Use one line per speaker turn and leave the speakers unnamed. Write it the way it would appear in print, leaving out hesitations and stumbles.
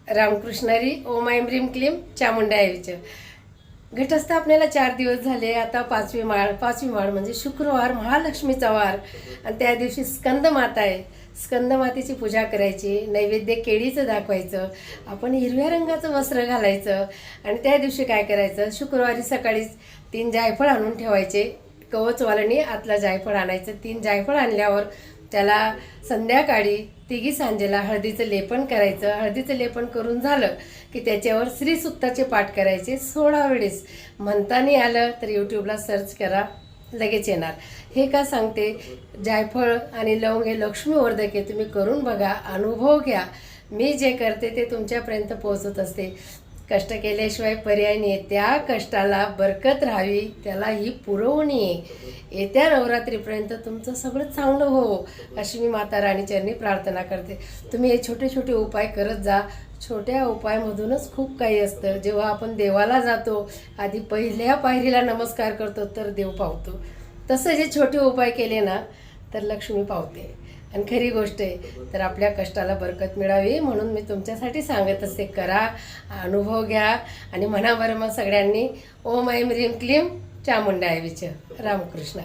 रामकृष्णारी ओम ऐं ह्रीं क्लीं चामुंडायीच. घटस्थापनेला 4 दिवस झाले. आता पाचवी माळ म्हणजे शुक्रवार, महालक्ष्मीचा वार आणि त्या दिवशी स्कंदमाता आहे. स्कंदमातेची पूजा करायची, नैवेद्य केळीचं दाखवायचं, आपण हिरव्या रंगाचं वस्त्र घालायचं आणि त्या दिवशी काय करायचं, शुक्रवारी सकाळीच 3 जायफळ आणून ठेवायचे. कवचवाल्याने आतला जायफळ आणायचं. 3 जायफळ आणल्यावर त्याला संध्याकाळी तिघी सांजेला हळदीचं लेपन करायचं. हळदीचं लेपन करून झालं की त्याच्यावर श्रीसुक्ताचे पाठ करायचे 16 वेळेस. म्हणतानी आलं तर यूट्यूबला सर्च करा, लगेच येणार. हे का सांगते, जायफळ आणि लवंग हे लक्ष्मीवर्धक आहे. तुम्ही करून बघा, अनुभव घ्या. मी जे करते ते तुमच्यापर्यंत पोहोचत असते. कष्ट केल्याशिवाय पर्याय नाही. त्या कष्टाला बरकत राहावी, त्याला ही पुरवणी आहे. येत्या नवरात्रीपर्यंत तुमचं सगळं चांगलं हो, अशी मी माता राणीचरणी प्रार्थना करते. तुम्ही हे छोटे छोटे उपाय करत जा. छोट्या उपायामधूनच खूप काही असतं. जेव्हा आपण देवाला जातो, आधी पहिल्या पायरीला नमस्कार करतो तर देव पावतो. तसं जे छोटे उपाय केले ना तर लक्ष्मी पावते. आणि खरी गोष्ट आहे. तर आपल्या कष्टाला बरकत मिळावी म्हणून मी तुमच्यासाठी सांगत असते, करा, अनुभव घ्या आणि म्हणा बरं मग सगळ्यांनी ओम ऐं ह्रीं क्लीं चामुंडायीच. रामकृष्ण.